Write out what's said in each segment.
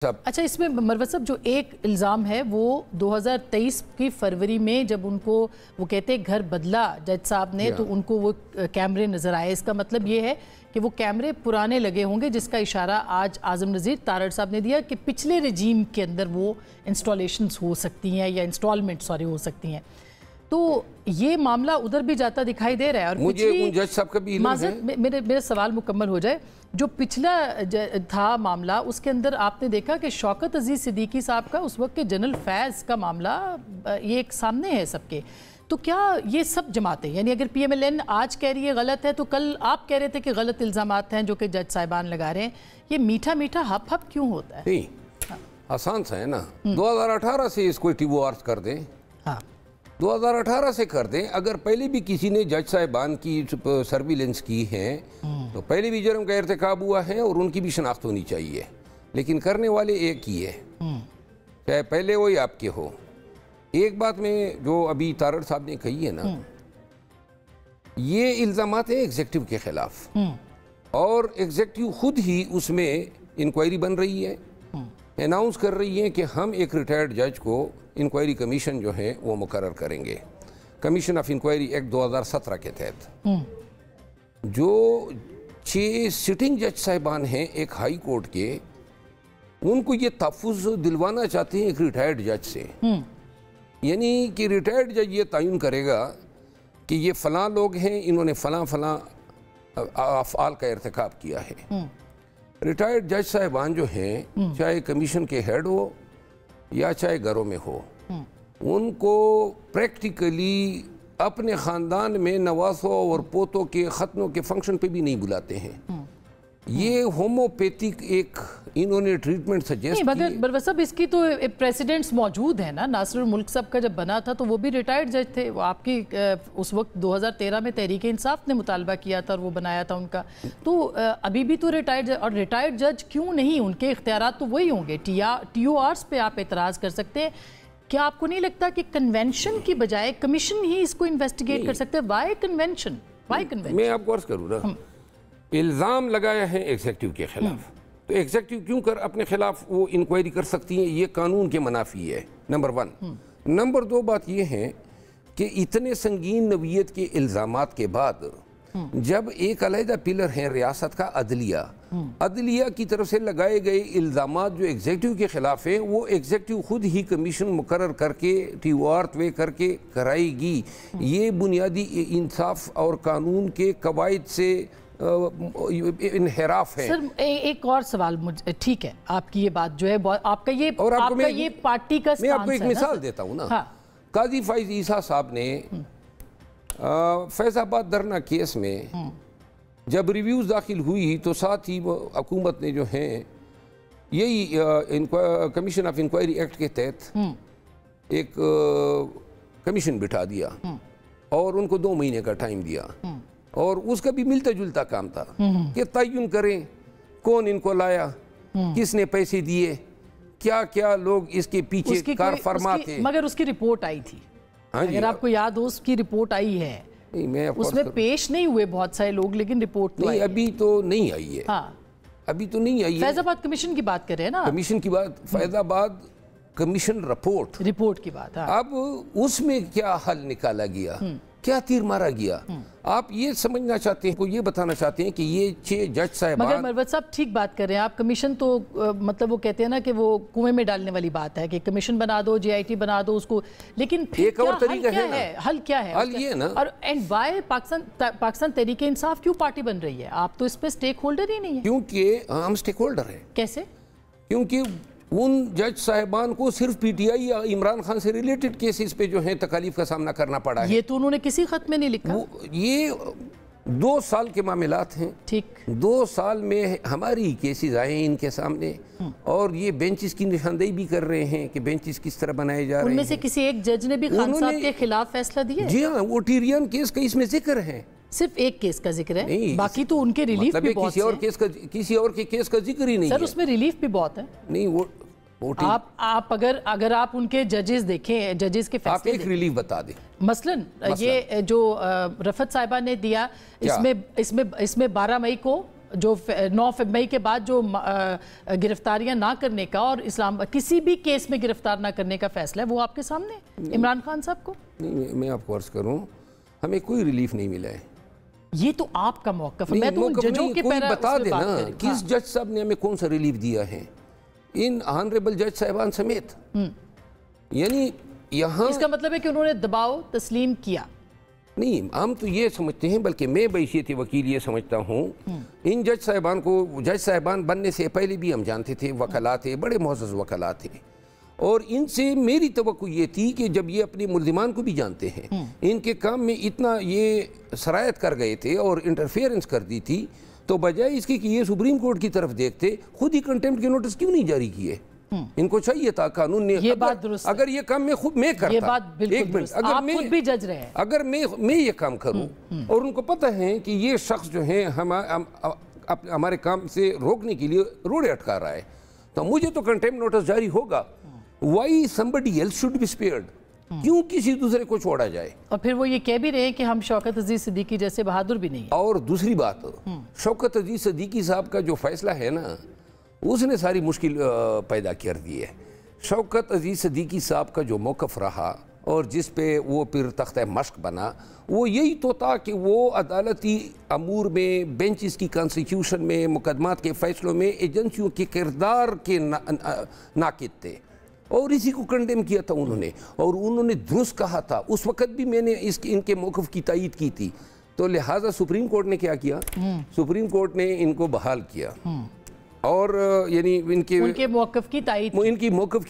अच्छा, इसमें मरवत साहब जो एक इल्ज़ाम है वो 2023 की फरवरी में जब उनको वो कहते हैं घर बदला जज साहब ने तो उनको वो कैमरे नज़र आए। इसका मतलब ये है कि वो कैमरे पुराने लगे होंगे, जिसका इशारा आज आज़म नज़ीर तारड़ साहब ने दिया कि पिछले रजीम के अंदर वो इंस्टॉलेशंस हो सकती हैं या इंस्टॉलमेंट हो सकती हैं। तो ये मामला उधर भी जाता दिखाई दे रहा है। और मुझे उन जज साहब का भी मेरा सवाल मुकम्मल हो जाए। जो पिछला था मामला, उसके अंदर आपने देखा कि शौकत अजीज़ सिद्दीकी साहब का उस वक्त के जनरल फैज़ का मामला ये एक सामने है सबके। तो क्या ये सब जमातें, यानी अगर PMLN आज कह रही है गलत है तो कल आप कह रहे थे कि गलत इल्ज़ामात हैं जो कि जज साहिबान लगा रहे हैं, ये मीठा मीठा हप हप क्यों होता है? नहीं, आसान सा है ना। 2018 से इसको TORs कर दें। हाँ, 2018 से कर दें। अगर पहले भी किसी ने जज साहिबान की सर्विलेंस की है तो पहले भी जुर्म का इर्तिकाब हुआ है और उनकी भी शनाख्त होनी चाहिए, लेकिन करने वाले एक ही है, चाहे पहले हो या आपके हो। एक बात में जो अभी तारड़ साहब ने कही है ना, ये इल्ज़ामात हैं एग्जेक्टिव के खिलाफ और एग्जेक्टिव खुद ही उसमें इंक्वायरी बन रही है, अनाउंस कर रही है कि हम एक रिटायर्ड जज को इंक्वायरी कमीशन जो है वो मुकर्रर करेंगे। कमीशन ऑफ इंक्वायरी एक्ट 2017 के तहत जो 6 सिटिंग जज साहिबान हैं एक हाई कोर्ट के, उनको ये तहफ़्फ़ुज़ दिलवाना चाहते हैं एक रिटायर्ड जज से। यानी कि रिटायर्ड जज ये तयन करेगा कि ये फ़लाँ लोग हैं, इन्होंने फ़लाँ अफ़आल का इर्तिकाब किया है। रिटायर्ड जज साहिबान जो हैं, चाहे कमीशन के हेड हो या चाहे घरों में हो, उनको प्रैक्टिकली अपने ख़ानदान में नवासों और पोतों के ख़त्नों के फंक्शन पे भी नहीं बुलाते हैं। ये होम्योपैथिक एक इन्होंने ट्रीटमेंट सजेस्ट की। मगर साहब इसकी तो प्रेसिडेंट्स मौजूद हैं ना। नासिरुल मुल्क साहब का जब बना था तो वो भी रिटायर्ड जज थे। वो आपकी उस वक्त 2013 में तहरीक इंसाफ ने मुतालबा किया था और वो बनाया था उनका। तो अभी भी तो रिटायर्ड और रिटायर्ड जज क्यों नहीं, उनके इख्तियारात तो वही होंगे। TORs पे आप एतराज़ कर सकते हैं। क्या आपको नहीं लगता कि कन्वेंशन की बजाय कमीशन ही इसको इन्वेस्टिगेट कर सकते हैं? Why convention? मैं आपको अर्ज करूँ ना, इल्ज़ाम लगाया है एग्जेक्टिव के खिलाफ, तो एग्जेक्टिव क्यों कर अपने खिलाफ वो इंक्वायरी कर सकती है? ये कानून के मुनाफी है, नंबर 1। नंबर 2 बात ये है कि इतने संगीन नवीयत के इल्ज़ामात के बाद जब एक अलहदा पिलर है रियासत का अदलिया, अदलिया की तरफ से लगाए गए इल्ज़ामात जो एग्जेक्टिव के खिलाफ है, वो एग्जेक्टिव खुद ही कमीशन मुकर्रर करके TOR वे करके कराएगी। ये बुनियादी इंसाफ और कानून के कवायद से इनहराफ है। सर एक और सवाल मुझे, ठीक है आपकी ये बात जो है आपका ये और आपका ये पार्टी का मैं आपको एक मिसाल देता हूँ ना। हाँ। काजी फाइज ईसा साहब ने फैज़ाबाद धरना केस में जब रिव्यूज़ दाखिल हुई तो साथ ही हुकूमत ने जो है यही कमीशन ऑफ इंक्वायरी एक्ट के तहत एक कमीशन बिठा दिया और उनको 2 महीने का टाइम दिया और उसका भी मिलता जुलता काम था कि तयन करें कौन इनको लाया, किसने पैसे दिए, क्या क्या लोग इसके पीछे कार फरमा थे। मगर उसकी रिपोर्ट आई थी। हाँ, अगर आपको याद हो उसकी रिपोर्ट आई है। नहीं, मैं उसमें पेश नहीं हुए बहुत सारे लोग, लेकिन रिपोर्ट तो नहीं, अभी तो नहीं आई है। हाँ, अभी तो नहीं आई है। फैज़ाबाद कमीशन की बात कर रहे हैं ना? कमीशन की बात, फैज़ाबाद कमीशन रिपोर्ट की बात। हाँ। अब उसमें क्या हल निकाला गया, क्या तीर मारा गया, आप ये समझना चाहते हैं, को ये बताना चाहते हैं कि ये 6 जज साहिबान। मगर मरवत साहब ठीक बात कर रहे हैं आप। कमीशन तो मतलब वो कहते हैं ना कि वो कुएं में डालने वाली बात है कि कमीशन बना दो, JIT बना दो उसको, लेकिन फिर एक और तरीका है ना, हल क्या है? हल ये ना, और एंड वाई पाकिस्तान तहरीक इंसाफ क्यों पार्टी बन रही है? आप तो इस पे स्टेक होल्डर ही नहीं है। क्योंकि हम स्टेक होल्डर हैं। कैसे? क्योंकि उन जज साहिबान को सिर्फ PTI या इमरान खान से रिलेटेड केसेस पे जो है तकालीफ का सामना करना पड़ा है। ये तो उन्होंने किसी खत में नहीं लिखा। ये 2 साल के मामलात हैं। ठीक, 2 साल में हमारी केसेस आए हैं इनके सामने और ये बेंचेस की निशानदेही भी कर रहे हैं कि बेंचेस किस तरह बनाए जा रहे हैं। उनमें से किसी एक जज ने भी खान साहब के खिलाफ फैसला दिया? जी हाँ, वो टीरियन केस का इसमें जिक्र है। सिर्फ एक केस का जिक्र है, बाकी तो उनके रिलीफ भी बहुत किसी और के केस का जिक्र ही नहीं है। सर उसमें रिलीफ भी बहुत है। नहीं, वो आप अगर आप उनके जजेस देखें, जजेस के फैसले, आप एक रिलीफ बता दें। मसलन ये जो रफत साहिबा ने दिया, इसमें 12 मई को جو 9 مئی کے بعد جو گرفتاریاں نہ کرنے کا اور کسی بھی کیس میں گرفتار نہ کرنے کا فیصلہ ہے وہ آپ کے سامنے ہے عمران خان صاحب کو؟ نہیں، میں آپ کو عرض کروں، ہمیں کوئی ریلیف نہیں ملا ہے۔ یہ تو آپ کا موقف ہے، میں تو ان ججوں کے کوئی بتا دینا کس جج صاحب نے ہمیں کون سا ریلیف دیا ہے، ان آنریبل جج صاحبان سمیت۔ یعنی یہاں اس کا مطلب ہے کہ انہوں نے دباؤ تسلیم کیا؟ نہیں، ہم تو یہ سمجھتے ہیں، بلکہ میں بحیثیت وکیل یہ سمجھتا ہوں، ان جج صاحبان کو، جج صاحبان بننے سے پہلے بھی ہم جانتے تھے، وکلاء تھے، بڑے معزز وکلاء تھے، اور ان سے میری توقع یہ تھی کہ جب یہ اپنے ملزمان کو بھی جانتے ہیں، ان کے کام میں اتنا یہ سرایت کر گئے تھے اور انٹرفیئرنس کر دی تھی، تو بجائے اس کی کہ یہ سپریم کورٹ کی طرف دیکھتے، خود ہی کنٹیمپٹ کے نوٹس کیوں نہیں جاری کیے؟ ان کو چاہیے تھا قانون نے، اگر یہ کام میں کرتا، یہ بات بالکل درست، آپ خود بھی جج رہے ہیں، اگر میں یہ کام کروں اور ان کو پتہ ہے کہ یہ شخص جو ہے ہمارے کام سے روکنے کے لیے روڑے اٹکا رہا ہے، تو مجھے تو کنٹیمپٹ نوٹس جاری ہوگا۔ Why somebody else should be spared؟ کیوں کسی دوسرے کو چھوڑا جائے؟ اور پھر وہ یہ کہہ بھی رہے ہیں کہ ہم شوکت عزیز صدیقی جیسے بہادر بھی نہیں ہیں۔ اور دوسری بات، شوکت عزیز صدیقی صاحب کا جو فیصلہ ہے نا، اس نے ساری مشکل پیدا کر دی ہے۔ شوکت عزیز صدیقی صاحب کا جو موقف رہا اور جس پہ وہ پھر تختہ مشق بنا، وہ یہی تو تھا کہ وہ عدالتی امور میں، بینچز کی کانسٹیٹیوشن میں، مقدمات کے فیصلوں میں ایجنسیوں کے کردار کے ناقد تھے، اور اسی کو کنڈیم کیا تھا انہوں نے، اور انہوں نے درست کہا تھا۔ اس وقت بھی میں نے ان کے موقف کی تائید کی تھی، تو لہٰذا سپریم کورٹ نے کیا کیا؟ سپریم کورٹ نے ان کو بحال کیا، اور یعنی ان کے موقف کی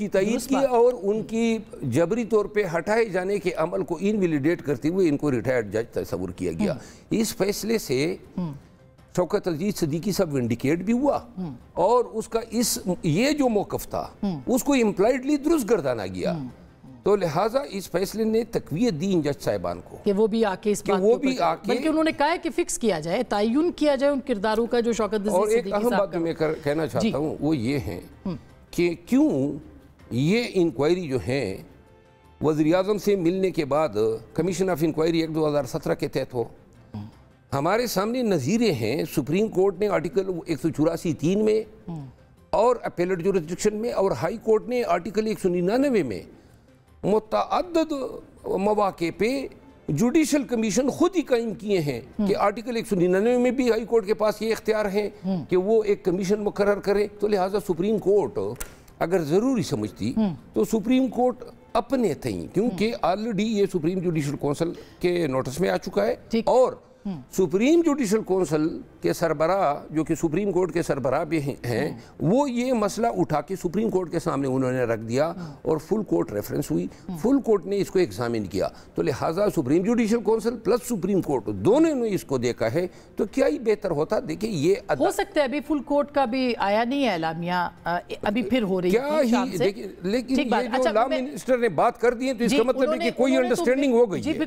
تائید کی، اور ان کی جبری طور پہ ہٹائے جانے کے عمل کو انویلیڈیٹ کرتے ہوئے ان کو ریٹائرڈ جج تصور کیا گیا۔ اس فیصلے سے شوکت عزیز صدیقی صاحب ونڈیکیٹ بھی ہوا، اور اس کا یہ جو موقف تھا اس کو امپلائڈلی درست گردانا گیا، تو لہٰذا اس فیصلے نے تقویت دی ان جج صاحبان کو کہ وہ بھی آکے اس بات کو، بلکہ انہوں نے کہا ہے کہ فکس کیا جائے، تعین کیا جائے ان کرداروں کا جو شوکت عزیز صدیقی صاحب کا۔ اور ایک اہم بات میں کہنا چاہتا ہوں وہ یہ ہے کہ کیوں یہ انکوائری جو ہے وزیر اعظم سے ملنے کے بعد کمیشن آف انکوائری ایکٹ 2017 کے تحت ہو۔ ہمارے سامنے نظیریں ہیں، سپریم کورٹ نے آرٹیکل 184(3) میں، اور اپیلیٹ جورسڈکشن میں، اور ہائی کورٹ نے آرٹیکل 199 میں متعدد مواقع پہ جوڈیشل کمیشن خود ہی قائم کیے ہیں کہ آرٹیکل 199 میں بھی ہائی کورٹ کے پاس یہ اختیار ہے کہ وہ ایک کمیشن مقرر کرے، تو لہٰذا سپریم کورٹ اگر ضروری سمجھتی تو سپریم کورٹ اپنے تھیں، کیونکہ آلریڈی یہ سپریم جوڈیشل کونسل کے نوٹس میں آ چکا ہے، اور سپریم جوڈیشل کونسل کے سربراہ جو کہ سپریم کورٹ کے سربراہ بھی ہیں، وہ یہ مسئلہ اٹھا کے سپریم کورٹ کے سامنے انہوں نے رکھ دیا، اور فل کورٹ ریفرنس ہوئی، فل کورٹ نے اس کو ایگزامن کیا، تو لہٰذا supreme judicial council plus supreme court دونوں نے اس کو دیکھا ہے، تو کیا ہی بہتر ہوتا؟ دیکھیں یہ ہو سکتا ہے ابھی فل کورٹ کا بھی آیا نہیں ہے اعلامیہ، ابھی پھر ہو رہی ہے شام سے، لیکن یہ جو لا منسٹر نے بات کر دی ہے تو اس کا مطلب ہے کہ کوئی انڈرسٹینڈنگ ہو گئی ہے۔